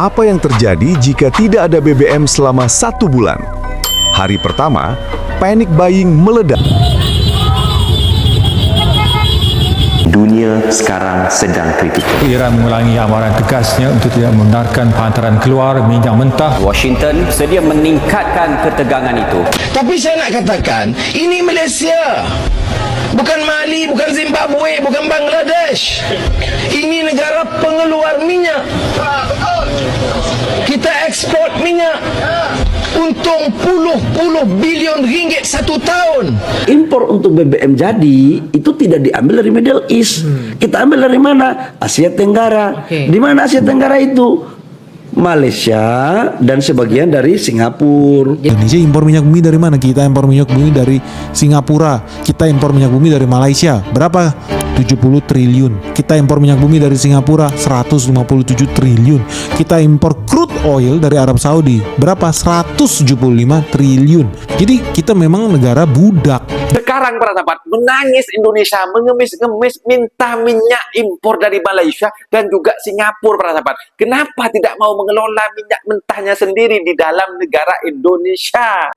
Apa yang terjadi jika tidak ada BBM selama 1 bulan? Hari pertama, panic buying meledak. Dunia sekarang sedang kritikal. Iran mengulangi amaran tegasnya untuk tidak membenarkan penghantaran keluar minyak mentah. Washington sedia meningkatkan ketegangan itu. Tapi saya nak katakan, ini Malaysia. Bukan Mali, bukan Zimbabwe, bukan Bangladesh. Ini negara pengeluar minyak. Kita ekspor minyak. Untung puluh bilion ringgit 1 tahun. Impor untuk BBM jadi itu tidak diambil dari Middle East. Kita ambil dari mana? Asia Tenggara. Di mana Asia Tenggara itu? Malaysia dan sebagian dari Singapura. Indonesia impor minyak bumi dari mana? Kita impor minyak bumi dari Singapura. Kita impor minyak bumi dari Malaysia. Berapa? 70 triliun. Kita impor minyak bumi dari Singapura 157 triliun. Kita impor crude oil dari Arab Saudi. Berapa? 175 triliun. Jadi kita memang negara budak. Sekarang para sahabat, menangis Indonesia, mengemis-ngemis minta minyak impor dari Malaysia dan juga Singapura para sahabat. Kenapa tidak mau mengelola minyak mentahnya sendiri di dalam negara Indonesia?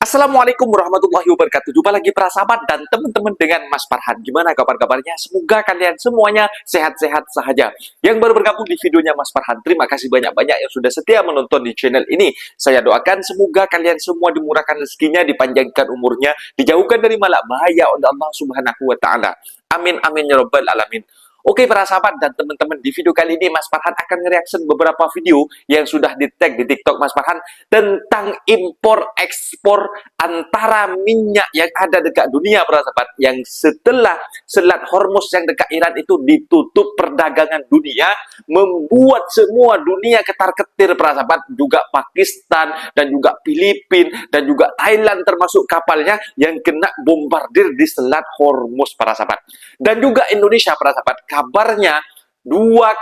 Assalamualaikum warahmatullahi wabarakatuh. Jumpa lagi para sahabat dan teman-teman dengan Mas Farhan. Gimana kabar-kabarnya? Semoga kalian semuanya sehat-sehat saja. Yang baru bergabung di videonya Mas Farhan, terima kasih banyak-banyak yang sudah setia menonton di channel ini. Saya doakan semoga kalian semua dimurahkan rezekinya, dipanjangkan umurnya, dijauhkan dari malak bahaya oleh Allah Subhanahu wa taala. Amin amin ya rabbal alamin. Oke para sahabat dan teman-teman, di video kali ini Mas Farhan akan nge-reaction beberapa video yang sudah di-tag di TikTok Mas Farhan tentang impor ekspor antara minyak yang ada dekat dunia para sahabat, yang setelah Selat Hormuz yang dekat Iran itu ditutup perdagangan dunia, membuat semua dunia ketar-ketir para sahabat, juga Pakistan dan juga Filipina dan juga Thailand termasuk kapalnya yang kena bombardir di Selat Hormuz para sahabat. Dan juga Indonesia para sahabat, kabarnya 2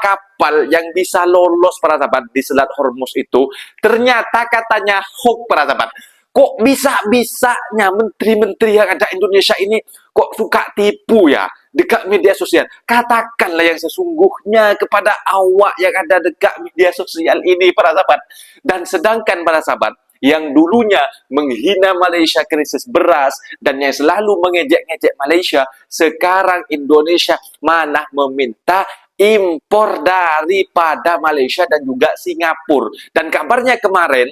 kapal yang bisa lolos para sahabat di Selat Hormuz itu ternyata katanya hoax para sahabat. Kok bisa-bisanya menteri-menteri yang ada Indonesia ini kok suka tipu ya dekat media sosial? Katakanlah yang sesungguhnya kepada awak yang ada dekat media sosial ini para sahabat. Dan sedangkan para sahabat yang dulunya menghina Malaysia krisis beras dan yang selalu mengejek-ngejek Malaysia, sekarang Indonesia malah meminta impor daripada Malaysia dan juga Singapura. Dan kabarnya kemarin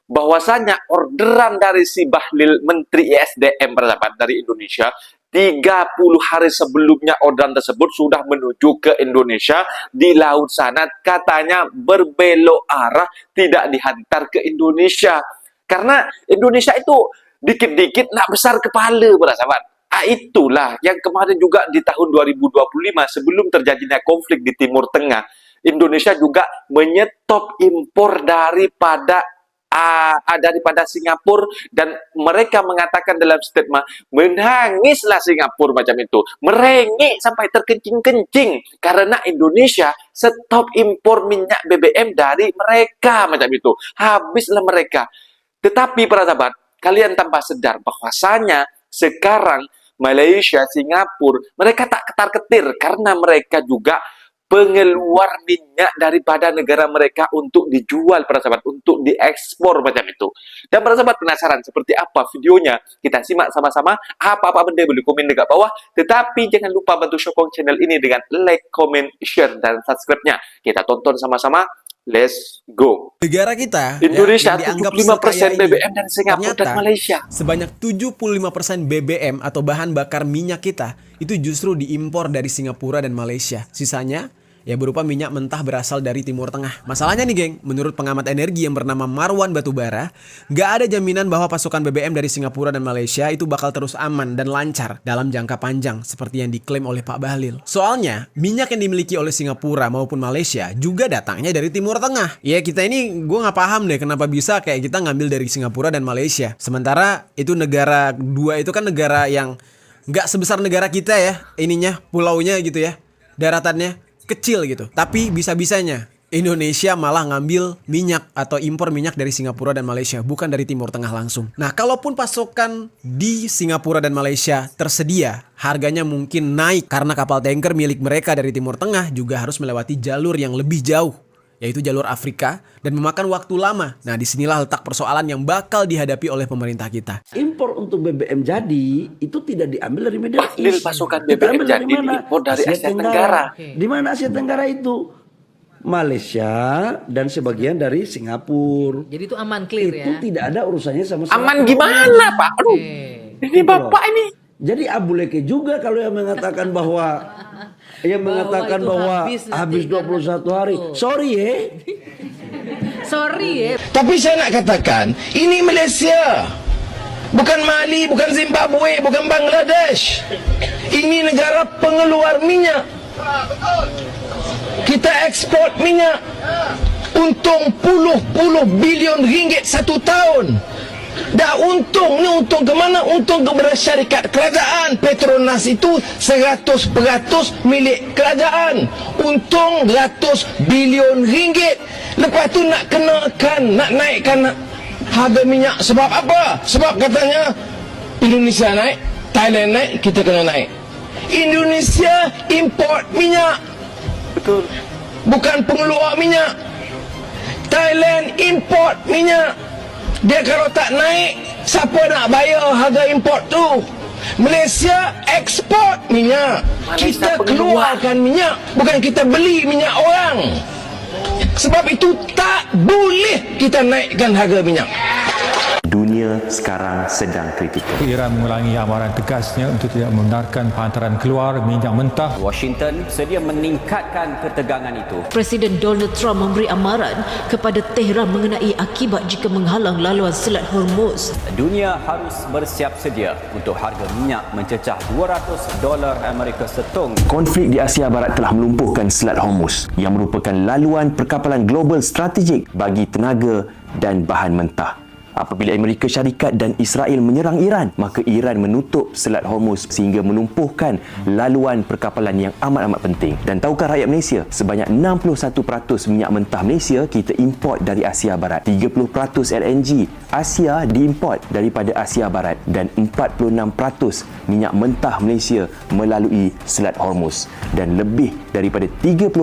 bahwasanya orderan dari si Bahlil Menteri ISDM persahabat dari Indonesia 30 hari sebelumnya orderan tersebut sudah menuju ke Indonesia di laut sana, katanya berbelok arah, tidak dihantar ke Indonesia. Karena Indonesia itu dikit-dikit nak besar kepala para sahabat. Itulah yang kemarin juga di tahun 2025 sebelum terjadinya konflik di Timur Tengah, Indonesia juga menyetop impor daripada Singapura, dan mereka mengatakan dalam statement, menangislah Singapura macam itu, merengek sampai terkencing-kencing karena Indonesia stop impor minyak BBM dari mereka macam itu. Habislah mereka. Tetapi para sahabat, kalian tanpa sadar bahwasanya sekarang Malaysia, Singapura, mereka tak ketar-ketir karena mereka juga pengeluar minyak daripada negara mereka untuk dijual para sahabat, untuk diekspor macam itu. Dan para sahabat penasaran seperti apa videonya? Kita simak sama-sama. Apa-apa benda boleh komen dekat bawah. Tetapi jangan lupa bantu sokong channel ini dengan like, comment, share, dan subscribe-nya. Kita tonton sama-sama. Let's go. Negara kita, Indonesia, yang dianggap 75% BBM dari Singapura dan Malaysia. Sebanyak 75% BBM atau bahan bakar minyak kita itu justru diimpor dari Singapura dan Malaysia. Sisanya ya berupa minyak mentah berasal dari Timur Tengah. Masalahnya nih geng, menurut pengamat energi yang bernama Marwan Batubara, gak ada jaminan bahwa pasokan BBM dari Singapura dan Malaysia itu bakal terus aman dan lancar dalam jangka panjang seperti yang diklaim oleh Pak Bahlil. Soalnya, minyak yang dimiliki oleh Singapura maupun Malaysia juga datangnya dari Timur Tengah. Ya kita ini, gue gak paham deh kenapa bisa kayak kita ngambil dari Singapura dan Malaysia. Sementara itu negara dua itu kan negara yang gak sebesar negara kita ya, ininya, pulaunya gitu ya, daratannya kecil gitu. Tapi bisa-bisanya Indonesia malah ngambil minyak atau impor minyak dari Singapura dan Malaysia, bukan dari Timur Tengah langsung. Nah, kalaupun pasokan di Singapura dan Malaysia tersedia, harganya mungkin naik karena kapal tanker milik mereka dari Timur Tengah juga harus melewati jalur yang lebih jauh yaitu jalur Afrika, dan memakan waktu lama. Nah, disinilah letak persoalan yang bakal dihadapi oleh pemerintah kita. Impor untuk BBM jadi itu tidak diambil dari Middle Padahal East. pasokan Kita BBM ambil dari jadi mana? diimpor dari Asia Tenggara. Di mana Asia Tenggara itu? Malaysia dan sebagian dari Singapura. Jadi itu aman, clear ya. Itu tidak ada urusannya sama Aman gimana, Pak? Aduh, ini Bapak ini. Jadi abuleke juga kalau yang mengatakan bahwa habis 21 hari. Sorry ya. Sorry ya. Tapi saya nak katakan, ini Malaysia. Bukan Mali, bukan Zimbabwe, bukan Bangladesh. Ini negara pengeluar minyak. Kita ekspor minyak. Untung puluh bilion ringgit satu tahun. Dah untung, ni untung ke mana? Untung kepada syarikat kerajaan. Petronas itu 100% milik kerajaan. Untung ratus bilion ringgit. Lepas tu nak kenakan, nak naikkan harga minyak. Sebab apa? Sebab katanya Indonesia naik, Thailand naik, kita kena naik. Indonesia import minyak. Betul. Bukan pengeluar minyak. Thailand import minyak. Dia kalau tak naik, siapa nak bayar harga import tu? Malaysia ekspor minyak. Kita keluarkan minyak, bukan kita beli minyak orang. Sebab itu tak boleh kita naikkan harga minyak. Dunia sekarang sedang kritikal. Iran mengulangi amaran tegasnya untuk tidak membenarkan pehantaran keluar minyak mentah. Washington sedia meningkatkan ketegangan itu. Presiden Donald Trump memberi amaran kepada Tehran mengenai akibat jika menghalang laluan Selat Hormuz. Dunia harus bersiap sedia untuk harga minyak mencecah $200 Amerika setung. Konflik di Asia Barat telah melumpuhkan Selat Hormuz yang merupakan laluan perkapalan global strategik bagi tenaga dan bahan mentah. Apabila Amerika Syarikat dan Israel menyerang Iran, maka Iran menutup Selat Hormuz sehingga melumpuhkan laluan perkapalan yang amat-amat penting. Dan tahukah rakyat Malaysia, sebanyak 61% minyak mentah Malaysia kita import dari Asia Barat. 30% LNG Asia diimport daripada Asia Barat dan 46% minyak mentah Malaysia melalui Selat Hormuz. Dan lebih daripada 30%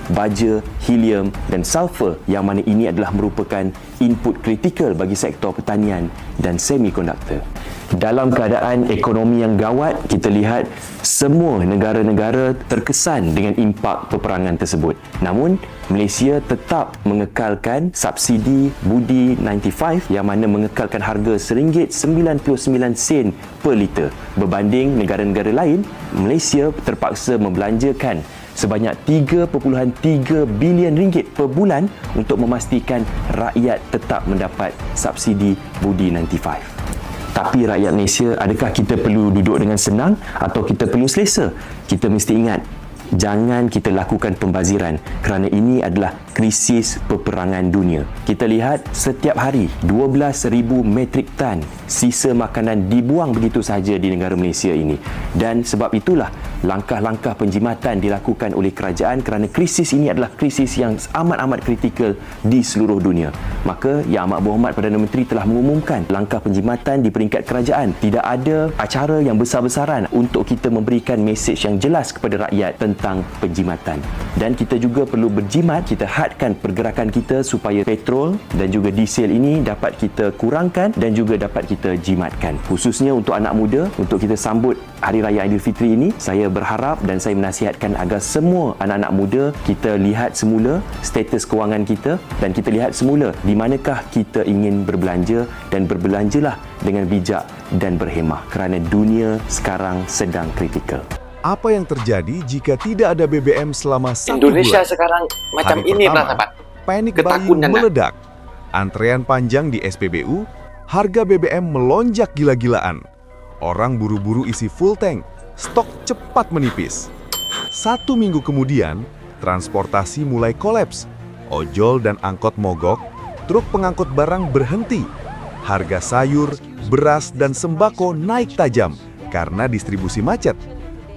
baja, helium dan sulfur yang mana ini adalah merupakan input kritikal bagi sektor pertanian dan semikonduktor. Dalam keadaan ekonomi yang gawat, kita lihat semua negara-negara terkesan dengan impak peperangan tersebut. Namun, Malaysia tetap mengekalkan subsidi budi 95 yang mana mengekalkan harga RM1.99 per liter. Berbanding negara-negara lain, Malaysia terpaksa membelanjakan sebanyak 3.3 bilion ringgit per bulan untuk memastikan rakyat tetap mendapat subsidi budi 95. Tapi rakyat Malaysia, adakah kita perlu duduk dengan senang atau kita perlu selesa? Kita mesti ingat, jangan kita lakukan pembaziran kerana ini adalah krisis peperangan dunia. Kita lihat setiap hari 12,000 metrik tan sisa makanan dibuang begitu sahaja di negara Malaysia ini. Dan sebab itulah langkah-langkah penjimatan dilakukan oleh kerajaan kerana krisis ini adalah krisis yang amat-amat kritikal di seluruh dunia. Maka Yang Amat Berhormat Perdana Menteri telah mengumumkan langkah penjimatan di peringkat kerajaan. Tidak ada acara yang besar-besaran untuk kita memberikan mesej yang jelas kepada rakyat tentang penjimatan. Dan kita juga perlu berjimat, kita hadkan pergerakan kita supaya petrol dan juga diesel ini dapat kita kurangkan dan juga dapat kita jimatkan. Khususnya untuk anak muda, untuk kita sambut Hari Raya Aidilfitri ini, saya berharap dan saya menasihatkan agar semua anak-anak muda kita lihat semula status kewangan kita dan kita lihat semula di manakah kita ingin berbelanja dan berbelanjalah dengan bijak dan berhemah kerana dunia sekarang sedang kritikal. Apa yang terjadi jika tidak ada BBM selama 1 Indonesia bulan? sekarang macam Hari ini pertama, sahabat. panik buying Ketakutan, meledak. Antrean panjang di SPBU, harga BBM melonjak gila-gilaan. Orang buru-buru isi full tank, stok cepat menipis. 1 minggu kemudian, transportasi mulai kolaps. Ojol dan angkot mogok, truk pengangkut barang berhenti. Harga sayur, beras, dan sembako naik tajam karena distribusi macet.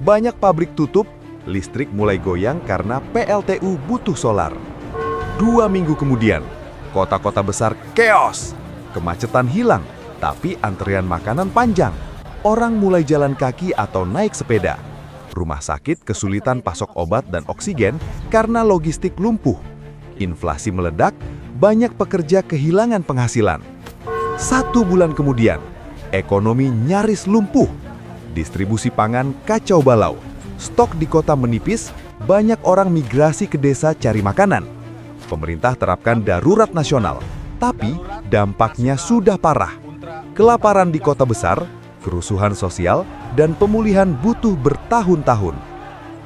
Banyak pabrik tutup, listrik mulai goyang karena PLTU butuh solar. 2 minggu kemudian, kota-kota besar keos. Kemacetan hilang, tapi antrean makanan panjang. Orang mulai jalan kaki atau naik sepeda. Rumah sakit kesulitan pasok obat dan oksigen karena logistik lumpuh. Inflasi meledak, banyak pekerja kehilangan penghasilan. 1 bulan kemudian, ekonomi nyaris lumpuh. Distribusi pangan kacau balau. Stok di kota menipis, banyak orang migrasi ke desa cari makanan. Pemerintah terapkan darurat nasional, tapi dampaknya sudah parah. Kelaparan di kota besar, kerusuhan sosial, dan pemulihan butuh bertahun-tahun.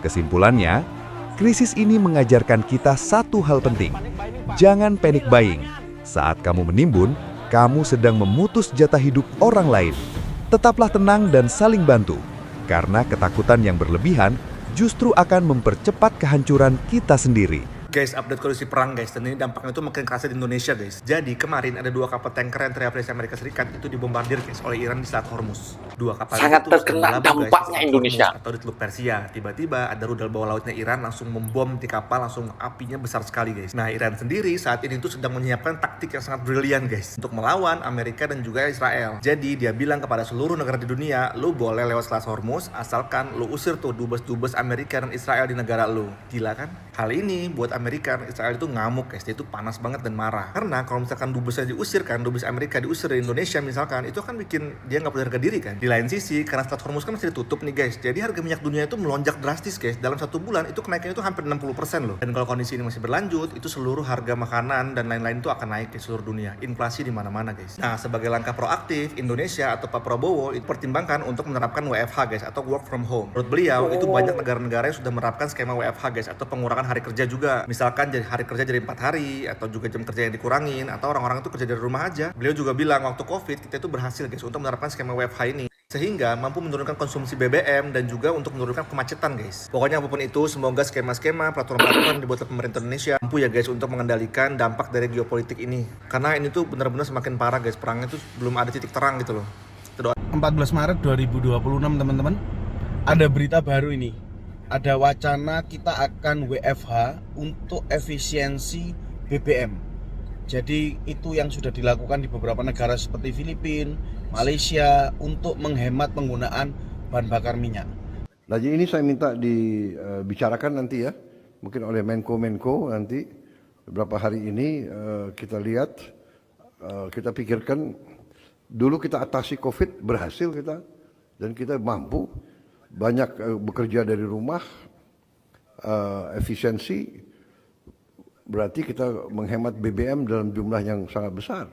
Kesimpulannya, krisis ini mengajarkan kita satu hal penting. Jangan panic buying. Saat kamu menimbun, kamu sedang memutus jatah hidup orang lain. Tetaplah tenang dan saling bantu, karena ketakutan yang berlebihan justru akan mempercepat kehancuran kita sendiri. Guys, update kondisi perang guys, dan ini dampaknya itu makin kerasa di Indonesia guys. Jadi kemarin ada 2 kapal tanker yang terapresiasi Amerika Serikat itu dibombardir guys oleh Iran di Selat Hormuz. 2 kapal sangat itu terkena dampaknya guys, Indonesia atau di Teluk Persia. Tiba-tiba ada rudal bawah lautnya Iran langsung membom di kapal, langsung apinya besar sekali guys. Nah, Iran sendiri saat ini tuh sedang menyiapkan taktik yang sangat brilian guys untuk melawan Amerika dan juga Israel. Jadi dia bilang kepada seluruh negara di dunia, lu boleh lewat Selat Hormuz asalkan lu usir tuh dubes-dubes Amerika dan Israel di negara lu. Gila kan? Hal ini buat Amerika dan Israel itu ngamuk guys, dia itu panas banget dan marah. Karena kalau misalkan dubesnya diusir kan, dubes Amerika diusir dari Indonesia misalkan, itu kan bikin dia nggak punya harga diri kan. Di lain sisi, karena Selat Hormuz kan masih ditutup nih guys, jadi harga minyak dunia itu melonjak drastis guys. Dalam 1 bulan itu kenaikannya itu hampir 60% loh. Dan kalau kondisi ini masih berlanjut, itu seluruh harga makanan dan lain-lain itu akan naik di seluruh dunia. Inflasi di mana-mana guys. Nah, sebagai langkah proaktif, Indonesia atau Pak Prabowo itu pertimbangkan untuk menerapkan WFH guys, atau work from home. Menurut beliau, itu banyak negara-negara yang sudah menerapkan skema WFH guys, atau pengurangan hari kerja juga. Misalkan jadi hari kerja jadi 4 hari, atau juga jam kerja yang dikurangin, atau orang-orang itu kerja dari rumah aja. Beliau juga bilang waktu COVID kita itu berhasil guys untuk menerapkan skema WFH ini, sehingga mampu menurunkan konsumsi BBM dan juga untuk menurunkan kemacetan guys. Pokoknya apapun itu, semoga skema-skema, peraturan-peraturan dibuat oleh pemerintah Indonesia mampu ya guys untuk mengendalikan dampak dari geopolitik ini. Karena ini tuh benar-benar semakin parah guys, perangnya tuh belum ada titik terang gitu loh. 14 Maret 2026 teman-teman, ada berita baru ini. Ada wacana kita akan WFH untuk efisiensi BBM. Jadi itu yang sudah dilakukan di beberapa negara seperti Filipina, Malaysia untuk menghemat penggunaan bahan bakar minyak. Nah, jadi ini saya minta dibicarakan nanti ya, mungkin oleh Menko nanti beberapa hari ini kita lihat, kita pikirkan dulu kita atasi COVID berhasil kita dan kita mampu. Banyak bekerja dari rumah, efisiensi, berarti kita menghemat BBM dalam jumlah yang sangat besar.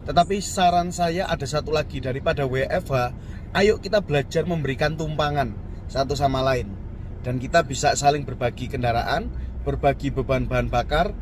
Tetapi saran saya ada satu lagi, daripada WFH, ayo kita belajar memberikan tumpangan satu sama lain. Dan kita bisa saling berbagi kendaraan, berbagi beban bahan bakar,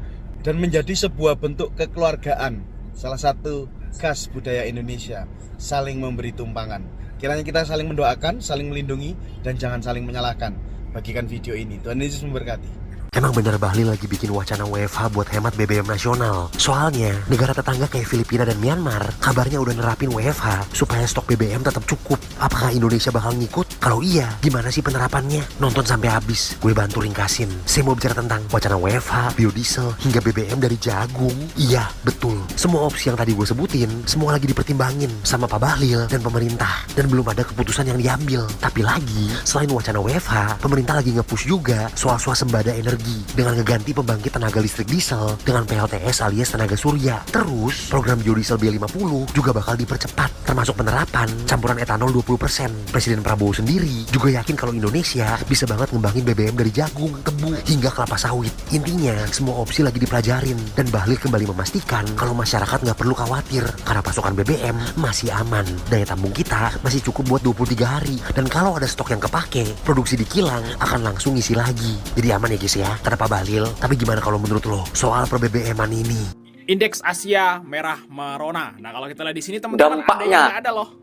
dan menjadi sebuah bentuk kekeluargaan. Salah satu khas budaya Indonesia, saling memberi tumpangan. Kiranya kita saling mendoakan, saling melindungi, dan jangan saling menyalahkan. Bagikan video ini, Tuhan Yesus memberkati. Emang bener Bahlil lagi bikin wacana WFH buat hemat BBM nasional. Soalnya, negara tetangga kayak Filipina dan Myanmar kabarnya udah nerapin WFH supaya stok BBM tetap cukup. Apakah Indonesia bakal ngikut? Kalau iya, gimana sih penerapannya? Nonton sampai habis, gue bantu ringkasin. Saya mau bicara tentang wacana WFH, biodiesel, hingga BBM dari jagung. Iya, betul. Semua opsi yang tadi gue sebutin, semua lagi dipertimbangin sama Pak Bahlil dan pemerintah. Dan belum ada keputusan yang diambil. Tapi lagi, selain wacana WFH, pemerintah lagi nge-push juga soal swasembada energi dengan ngeganti pembangkit tenaga listrik diesel dengan PLTS alias tenaga surya. Terus, program biodiesel B50 juga bakal dipercepat, termasuk penerapan campuran etanol 20%. Presiden Prabowo sendiri juga yakin kalau Indonesia bisa banget ngembangin BBM dari jagung, tebu, hingga kelapa sawit. Intinya, semua opsi lagi dipelajarin. Dan Bahlil kembali memastikan kalau masyarakat nggak perlu khawatir karena pasokan BBM masih aman. Daya tampung kita masih cukup buat 23 hari. Dan kalau ada stok yang kepake, produksi di kilang akan langsung isi lagi. Jadi aman ya guys ya, kata Pak Bahlil. Tapi gimana kalau menurut lo soal per-BBM-an ini? Indeks Asia merah merona. Nah, kalau kita lihat di sini teman-teman, ada loh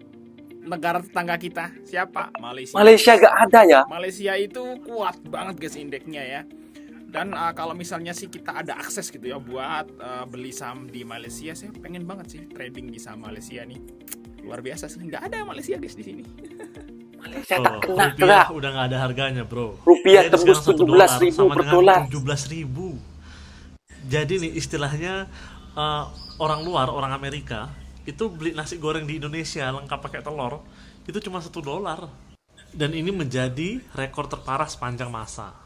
negara tetangga kita. Siapa? Malaysia. Malaysia gak ada ya? Malaysia itu kuat banget guys indeksnya ya. Dan kalau misalnya sih kita ada akses gitu ya buat beli saham di Malaysia, saya pengen banget sih trading di saham Malaysia nih. Luar biasa sih, nggak ada Malaysia guys di sini. Malaysia tak kena rupiah udah nggak ada harganya bro. Rupiah tembus 17.000 per dolar. 17.000. Jadi nih istilahnya orang luar, orang Amerika itu beli nasi goreng di Indonesia lengkap pakai telur itu cuma $1. Dan ini menjadi rekor terparah sepanjang masa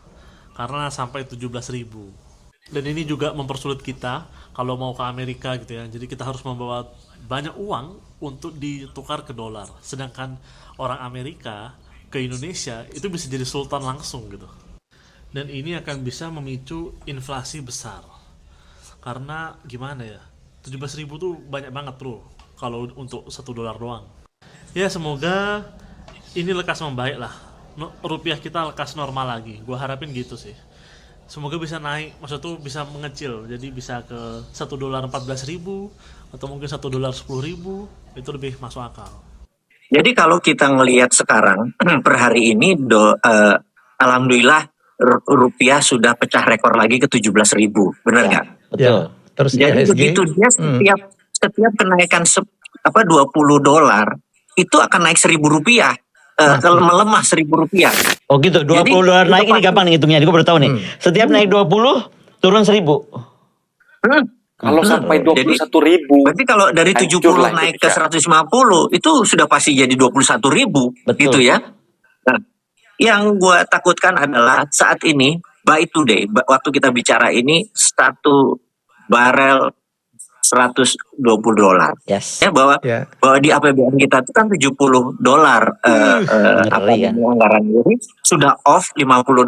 karena sampai 17.000. Dan ini juga mempersulit kita kalau mau ke Amerika gitu ya. Jadi kita harus membawa banyak uang untuk ditukar ke dolar. Sedangkan orang Amerika ke Indonesia itu bisa jadi sultan langsung gitu. Dan ini akan bisa memicu inflasi besar. Karena gimana ya? 17.000 tuh banyak banget bro kalau untuk $1 doang. Ya semoga ini lekas membaik lah. Rupiah kita lekas normal lagi. Gua harapin gitu sih. Semoga bisa naik, maksud tuh bisa mengecil, jadi bisa ke $1 14.000 atau mungkin $1 10.000, itu lebih masuk akal. Jadi kalau kita ngelihat sekarang per hari ini, alhamdulillah rupiah sudah pecah rekor lagi ke 17.000, benar nggak? Betul. Terus Jadi IHSG, begitu dia setiap kenaikan $20 itu akan naik Rp1.000. Kalau melemah Rp1.000. oh gitu, $20 naik ini gampang nih hitungnya, gue baru tahu nih. Setiap naik 20, turun 1.000. Kalau sampai 21.000. Berarti kalau dari 70 naik ke 150, itu sudah pasti jadi 21.000. Gitu ya. Nah, yang gue takutkan adalah saat ini, by today, waktu kita bicara ini, satu barel $120. Yes. Ya, bahwa di APBN kita itu kan $70 anggaran ini sudah off $50,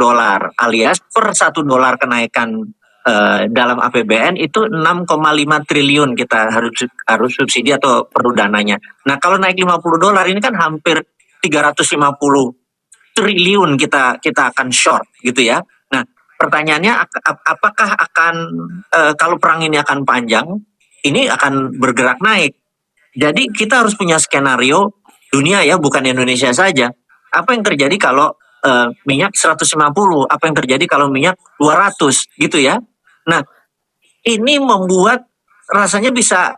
alias per $1 kenaikan dalam APBN itu 6,5 triliun kita harus subsidi atau perlu dananya. Nah, kalau naik $50 ini kan hampir 350 triliun kita akan short gitu ya. Nah, pertanyaannya apakah akan kalau perang ini akan panjang, ini akan bergerak naik. Jadi kita harus punya skenario dunia ya, bukan Indonesia saja. Apa yang terjadi kalau minyak 150? Apa yang terjadi kalau minyak 200 gitu ya? Nah, ini membuat rasanya bisa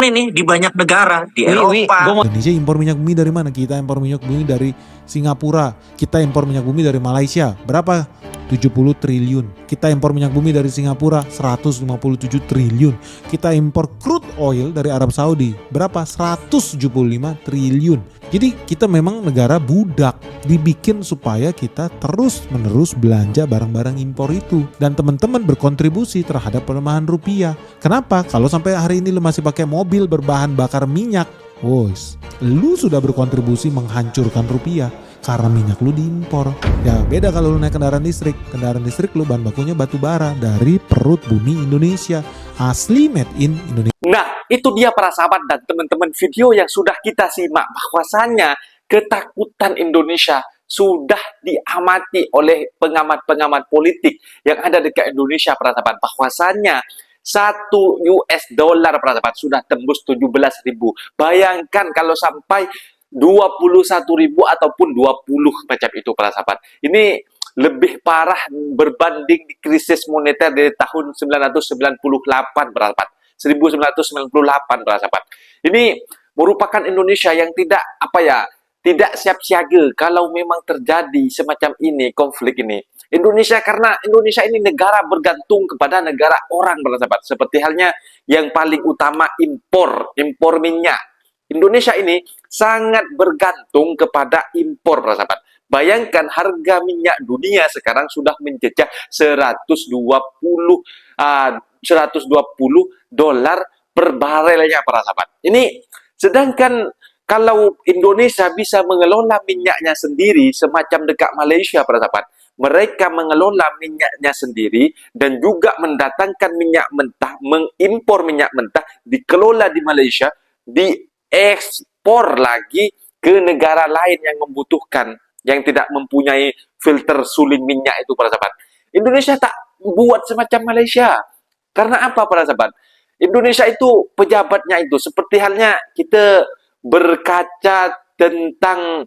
ini di banyak negara di Eropa. Indonesia impor minyak bumi dari mana? Kita impor minyak bumi dari Singapura. Kita impor minyak bumi dari Malaysia. Berapa? 70 triliun. Kita impor minyak bumi dari Singapura 157 triliun. Kita impor crude oil dari Arab Saudi. Berapa? 175 triliun. Jadi kita memang negara budak, dibikin supaya kita terus-menerus belanja barang-barang impor itu. Dan teman-teman berkontribusi terhadap pelemahan rupiah. Kenapa? Kalau sampai hari ini lu masih pakai mobil berbahan bakar minyak, wos, lu sudah berkontribusi menghancurkan rupiah. Karena minyak lu diimpor. Ya beda kalau lu naik kendaraan listrik. Kendaraan listrik lu bahan bakunya batu bara dari perut bumi Indonesia. Asli made in Indonesia. Nah, itu dia para sahabat dan teman-teman video yang sudah kita simak. Bahwasannya ketakutan Indonesia sudah diamati oleh pengamat-pengamat politik yang ada dekat Indonesia para sahabat. Bahwasannya $1 para sahabat sudah tembus 17.000. Bayangkan kalau sampai 21.000 ataupun 20 macam itu para sahabat. Ini lebih parah berbanding di krisis moneter dari tahun 1998 para sahabat. 1998 para sahabat. Ini merupakan Indonesia yang tidak tidak siap siaga kalau memang terjadi semacam ini, konflik ini. Indonesia, karena Indonesia ini negara bergantung kepada negara orang para sahabat. Seperti halnya yang paling utama impor minyak. Indonesia ini sangat bergantung kepada impor, para sahabat. Bayangkan harga minyak dunia sekarang sudah menjejak $120 per barelnya, para sahabat. Ini sedangkan kalau Indonesia bisa mengelola minyaknya sendiri semacam dekat Malaysia, para sahabat. Mereka mengelola minyaknya sendiri dan juga mendatangkan minyak mentah, mengimpor minyak mentah, dikelola di Malaysia, diekspor lagi ke negara lain yang membutuhkan, yang tidak mempunyai filter suling minyak itu, para sahabat. Indonesia tak buat semacam Malaysia. Karena apa, para sahabat? Indonesia itu pejabatnya itu seperti halnya kita berkaca tentang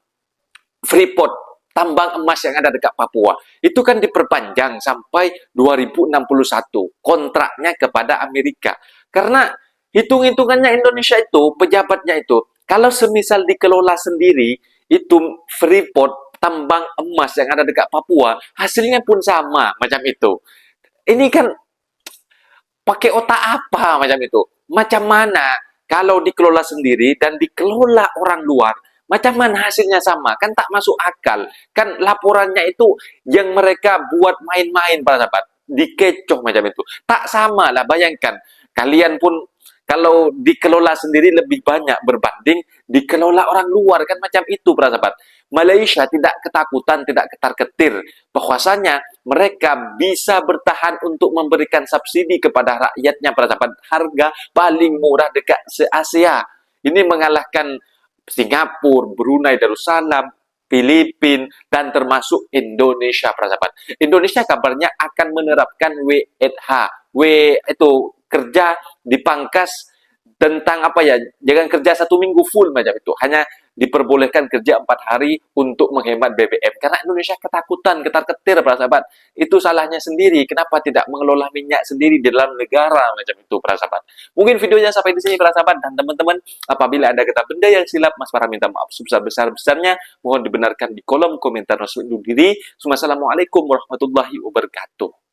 Freeport, tambang emas yang ada dekat Papua. Itu kan diperpanjang sampai 2061 kontraknya kepada Amerika. Karena hitung-hitungannya Indonesia itu, pejabatnya itu, kalau semisal dikelola sendiri, itu Freeport, tambang emas yang ada dekat Papua, hasilnya pun sama macam itu. Ini kan pakai otak apa macam itu? Macam mana kalau dikelola sendiri dan dikelola orang luar, macam mana hasilnya sama? Kan tak masuk akal. Kan laporannya itu yang mereka buat main-main, para sahabat. dikecoh macam itu. Tak sama lah, bayangkan kalian pun kalau dikelola sendiri lebih banyak berbanding dikelola orang luar, kan macam itu para sahabat. Malaysia tidak ketakutan, tidak ketar-ketir bahwasanya mereka bisa bertahan untuk memberikan subsidi kepada rakyatnya para sahabat, harga paling murah dekat se-Asia. Ini mengalahkan Singapura, Brunei Darussalam, Filipina, dan termasuk Indonesia para sahabat. Indonesia kabarnya akan menerapkan WFH, itu kerja dipangkas tentang apa ya, jangan kerja 1 minggu full macam itu, hanya diperbolehkan kerja 4 hari untuk menghemat BBM. Karena Indonesia ketakutan, ketar-ketir para sahabat. Itu salahnya sendiri. Kenapa tidak mengelola minyak sendiri di dalam negara macam itu para sahabat. Mungkin videonya sampai di sini para sahabat, dan teman-teman, apabila ada kata benda yang silap, Mas Farhan minta maaf sebesar-besarnya. Mohon dibenarkan di kolom komentar. Assalamualaikum warahmatullahi wabarakatuh.